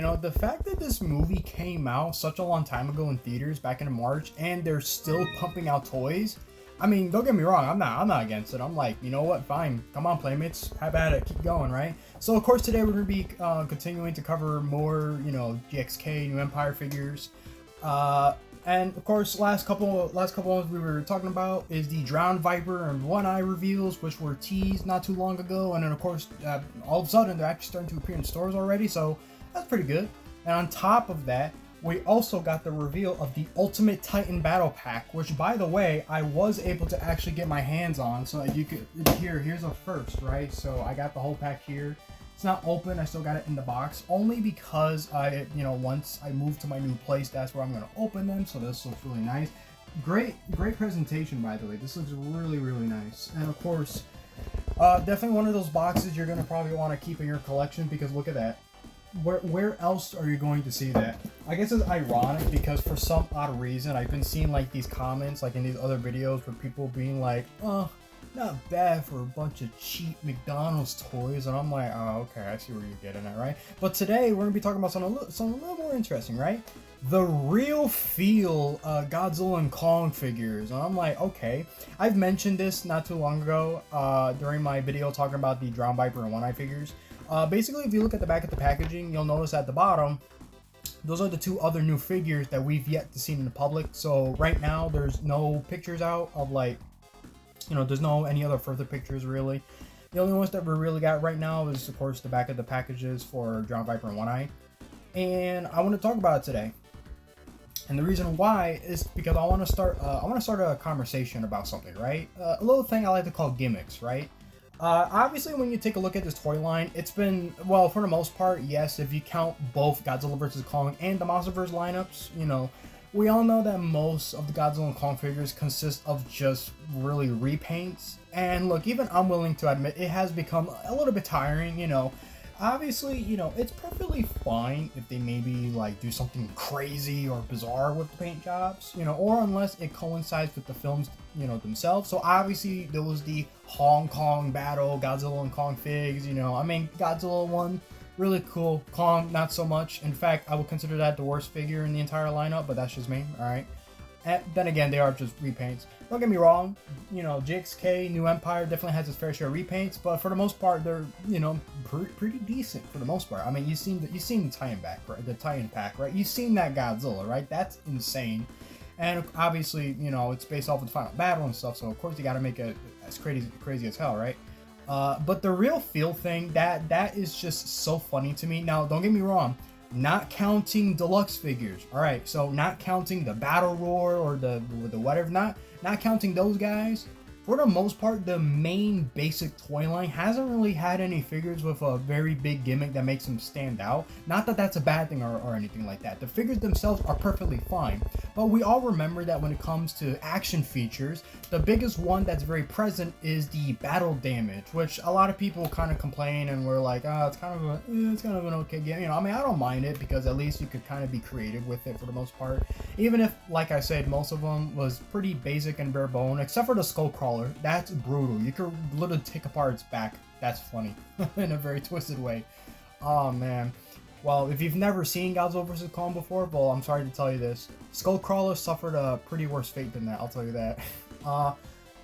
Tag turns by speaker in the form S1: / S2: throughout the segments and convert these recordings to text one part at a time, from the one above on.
S1: The fact that this movie came out such a long time ago in theaters back in March, and they're still pumping out toys. I mean, don't get me wrong, I'm not against it. I'm like, you know what, fine, come on, Playmates, have at it, keep going, right? So of course today we're gonna be continuing to cover more, GXK, New Empire figures. And of course, last couple ones we were talking about is the Drowned Viper and One Eye reveals, which were teased not too long ago, and then of course, all of a sudden they're actually starting to appear in stores already, so that's pretty good. And on top of that, we also got the reveal of the Ultimate Titan Battle Pack, which, by the way, I was able to actually get my hands on. So you could here's a first, right? So I got the whole pack here. It's not open. I still got it in the box, only because once I move to my new place, that's where I'm gonna open them. So this looks really nice. Great presentation, by the way. This looks really, really nice. And of course, definitely one of those boxes you're gonna probably want to keep in your collection, because look at that. Where else are you going to see that? I guess it's ironic because for some odd reason I've been seeing like these comments like in these other videos where people being like, oh, not bad for a bunch of cheap McDonald's toys, and I'm like, oh, okay, I see where you're getting at, right? But today we're gonna be talking about something a little more interesting, right? The real FEAL Godzilla and Kong figures. And I'm like, okay, I've mentioned this not too long ago during my video talking about the Drowned Viper and One Eye figures. Basically, if you look at the back of the packaging, you'll notice at the bottom, those are the two other new figures that we've yet to see in the public. So right now, there's no pictures out of there's no any other further pictures really. The only ones that we really got right now is, of course, the back of the packages for Drowned Viper and One Eye. And I want to talk about it today. And the reason why is because I want to start a conversation about something, right? A little thing I like to call gimmicks, right? Obviously, when you take a look at this toy line, it's been, well, for the most part, yes, if you count both Godzilla vs. Kong and the Monsterverse lineups, we all know that most of the Godzilla and Kong figures consist of just really repaints. And look, even I'm willing to admit it has become a little bit tiring, Obviously, it's perfectly fine if they maybe do something crazy or bizarre with the paint jobs, or unless it coincides with the films, themselves. So obviously there was the Hong Kong battle, Godzilla and Kong figs, Godzilla one, really cool. Kong, not so much. In fact, I would consider that the worst figure in the entire lineup, but that's just me, alright? And then again, they are just repaints. Don't get me wrong, GXK, New Empire definitely has its fair share of repaints, but for the most part, they're, pretty decent for the most part. I mean, you've seen the Titan pack, right? You've seen that Godzilla, right? That's insane. And obviously, it's based off of the final battle and stuff, so of course you gotta make it as crazy as hell, right? But the real FEAL thing, that is just so funny to me. Now, don't get me wrong, not counting deluxe figures, all right, so not counting the Battle Roar or the whatever, not counting those guys. For the most part, the main basic toy line hasn't really had any figures with a very big gimmick that makes them stand out. Not that that's a bad thing or anything like that. The figures themselves are perfectly fine. But we all remember that when it comes to action features, the biggest one that's very present is the battle damage, which a lot of people kind of complain and we're like, oh, it's kind of an okay game. I don't mind it because at least you could kind of be creative with it for the most part. Even if, like I said, most of them was pretty basic and bare bone, except for the skull crawler. That's brutal. You could literally take apart its back. That's funny in a very twisted way. Oh man. Well, if you've never seen Godzilla vs. Kong before, well, I'm sorry to tell you this. Skullcrawler suffered a pretty worse fate than that, I'll tell you that.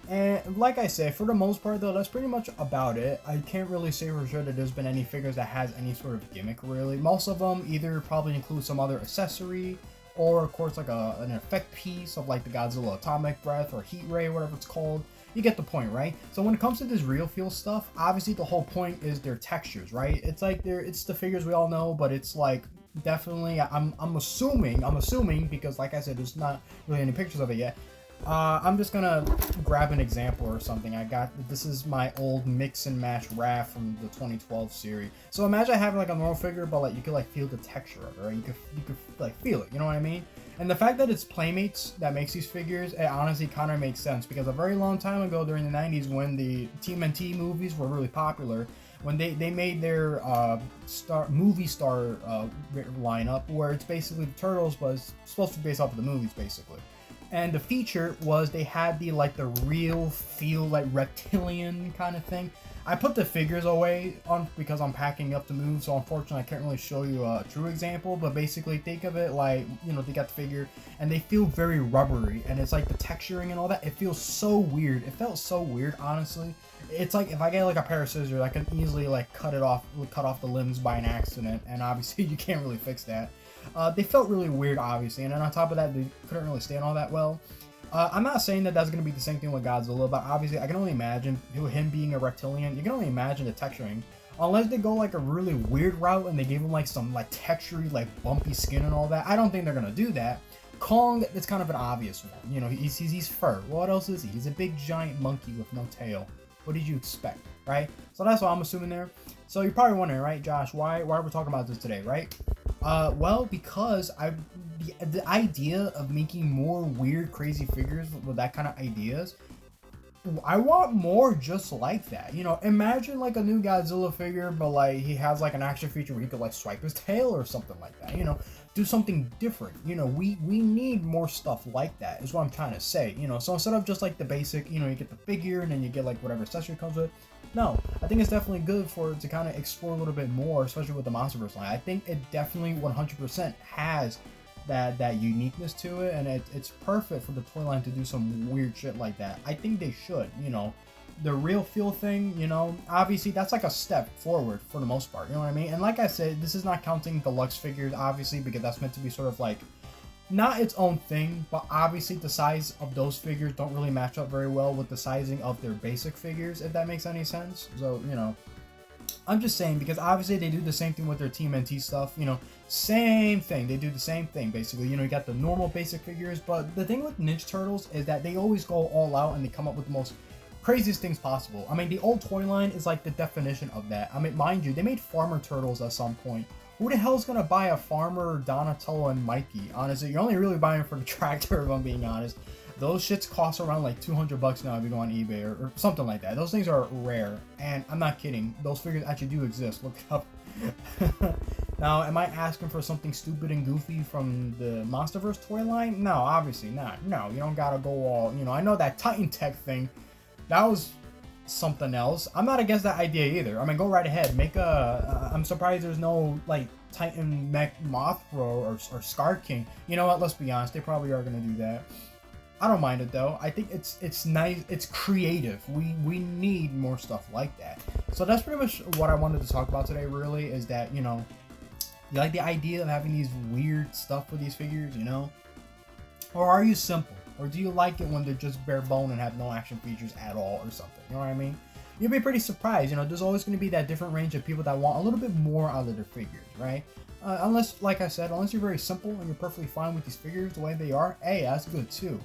S1: And like I say, for the most part though, that's pretty much about it. I can't really say for sure that there's been any figures that has any sort of gimmick really. Most of them either probably include some other accessory, or of course like an effect piece of like the Godzilla Atomic Breath or Heat Ray, whatever it's called. You get the point, right? So when it comes to this real FEAL stuff, obviously the whole point is their textures, right? It's like it's the figures we all know, but it's like definitely I'm assuming because like I said, there's not really any pictures of it yet. I'm just gonna grab an example or something. This is my old mix and match RAF from the 2012 series. So imagine having like a normal figure, but like you could like feel the texture of it, right? You could like feel it, you know what I mean? And the fact that it's Playmates that makes these figures, it honestly kind of makes sense because a very long time ago during the 90s when the TMNT movies were really popular, when they made their movie star lineup where it's basically the Turtles, but it's supposed to be based off of the movies basically. And the feature was they had the real FEAL like reptilian kind of thing. I put the figures away on because I'm packing up to move, so unfortunately I can't really show you a true example, but basically think of it like, you know, they got the figure and they feel very rubbery, and it's like the texturing and all that, it feels so weird. It felt so weird, honestly. It's like if I get like a pair of scissors, I can easily like cut off the limbs by an accident, and obviously you can't really fix that. They felt really weird, obviously, and then on top of that, they couldn't really stand all that well. I'm not saying that that's going to be the same thing with Godzilla, but obviously I can only imagine him being a reptilian. You can only imagine the texturing. Unless they go like a really weird route and they gave him like some like textury, like bumpy skin and all that. I don't think they're going to do that. Kong, it's kind of an obvious one. You know, he's fur. What else is he? He's a big giant monkey with no tail. What did you expect, right? So that's what I'm assuming there. So you're probably wondering, right, Josh, why are we talking about this today, right? Well, because the idea of making more weird, crazy figures with that kind of ideas, I want more just like that. You know, imagine like a new Godzilla figure, but like he has like an action feature where he could like swipe his tail or something like that. You know, do something different. You know, we need more stuff like that, is what I'm trying to say. You know, so instead of just like the basic, you know, you get the figure and then you get like whatever accessory comes with. No, I think it's definitely good for it to kind of explore a little bit more, especially with the MonsterVerse line. I think it definitely 100% has that uniqueness to it, and it's perfect for the toy line to do some weird shit like that. I think they should, you know. The real FEAL thing, you know, obviously that's like a step forward for the most part, you know what I mean? And like I said, this is not counting deluxe figures, obviously, because that's meant to be sort of like not its own thing, but obviously the size of those figures don't really match up very well with the sizing of their basic figures, if that makes any sense. So, you know, I'm just saying, because obviously they do the same thing with their TMNT stuff, you know, same thing. They do the same thing, basically. You know, you got the normal basic figures, but the thing with Ninja Turtles is that they always go all out and they come up with the most craziest things possible. I mean, the old toy line is like the definition of that. I mean, mind you, they made Farmer Turtles at some point. Who the hell's gonna buy a Farmer, Donatello, and Mikey? Honestly, you're only really buying for the tractor, if I'm being honest. Those shits cost around like $200 now if you go on eBay or something like that. Those things are rare, and I'm not kidding. Those figures actually do exist. Look it up. Now, am I asking for something stupid and goofy from the MonsterVerse toy line? No, obviously not. No, you don't gotta go all, you know, I know that Titan Tech thing, that was something else. I'm not against that idea either. I mean, go right ahead. Make a, I'm surprised there's no, like, Titan Mech Mothra or Scar King. You know what, let's be honest, they probably are gonna do that. I don't mind it though. I think it's nice. It's creative. We need more stuff like that. So that's pretty much what I wanted to talk about today. Really, is that, you know, you like the idea of having these weird stuff with these figures, you know, or are you simple, or do you like it when they're just bare bone and have no action features at all or something? You know what I mean? You'll be pretty surprised. You know, there's always going to be that different range of people that want a little bit more out of their figures, right? Unless, like I said, unless you're very simple and you're perfectly fine with these figures the way they are, hey, that's good too.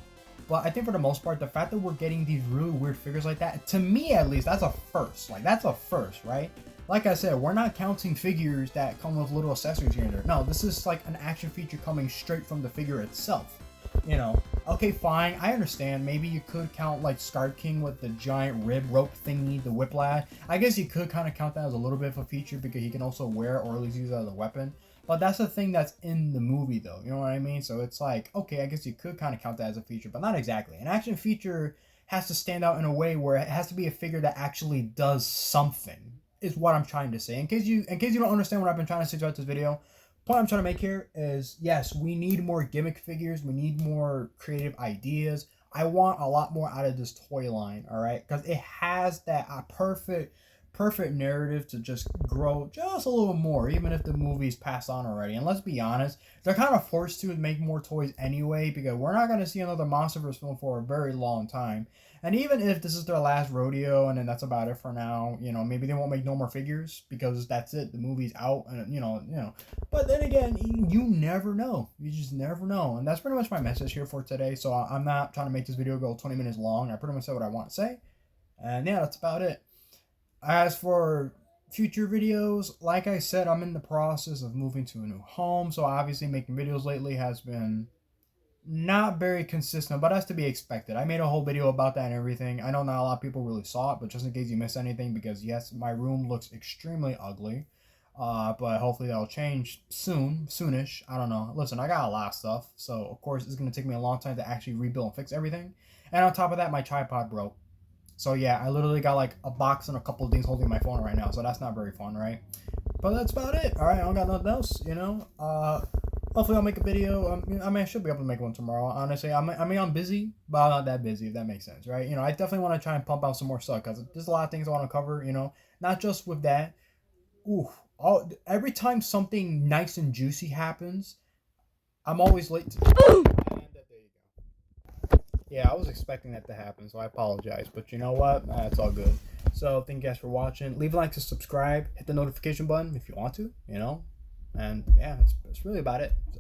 S1: But I think for the most part, the fact that we're getting these really weird figures like that, to me at least, that's a first. Like, that's a first, right? Like I said, we're not counting figures that come with little accessories here and there. No, this is like an action feature coming straight from the figure itself. You know, okay, fine, I understand. Maybe you could count like Scar King with the giant rib rope thingy, the whiplash. I guess you could kind of count that as a little bit of a feature because he can also wear or at least use it as a weapon. But that's the thing that's in the movie, though. You know what I mean? So it's like, okay, I guess you could kind of count that as a feature, but not exactly. An action feature has to stand out in a way where it has to be a figure that actually does something, is what I'm trying to say. In case you don't understand what I've been trying to say throughout this video, point I'm trying to make here is, yes, we need more gimmick figures. We need more creative ideas. I want a lot more out of this toy line, all right? Because it has that perfect narrative to just grow just a little more, even if the movie's passed on already. And let's be honest, they're kind of forced to make more toys anyway, because we're not going to see another MonsterVerse film for a very long time. And even if this is their last rodeo and then that's about it for now, you know, maybe they won't make no more figures because that's it. The movie's out, and you know. But then again, you never know. You just never know. And that's pretty much my message here for today. So I'm not trying to make this video go 20 minutes long. I pretty much said what I want to say. And yeah, that's about it. As for future videos, like I said, I'm in the process of moving to a new home, so obviously making videos lately has been not very consistent, but that's to be expected. I made a whole video about that and everything. I know not a lot of people really saw it, but just in case you missed anything, because yes, my room looks extremely ugly, but hopefully that'll change soonish. I don't know. Listen, I got a lot of stuff, so of course it's going to take me a long time to actually rebuild and fix everything. And on top of that, my tripod broke. So yeah, I literally got like a box and a couple of things holding my phone right now, so that's not very fun, right? But that's about it. All right, I don't got nothing else, you know. Hopefully I'll make a video. I mean, I should be able to make one tomorrow. Honestly, I'm busy, but I'm not that busy, if that makes sense, right? You know, I definitely want to try and pump out some more stuff because there's a lot of things I want to cover. You know, not just with that. Ooh, every time something nice and juicy happens, I'm always late. Yeah, I was expecting that to happen, so I apologize. But you know what? It's all good. So thank you guys for watching. Leave a like to subscribe. Hit the notification button if you want to. You know, and yeah, that's really about it. So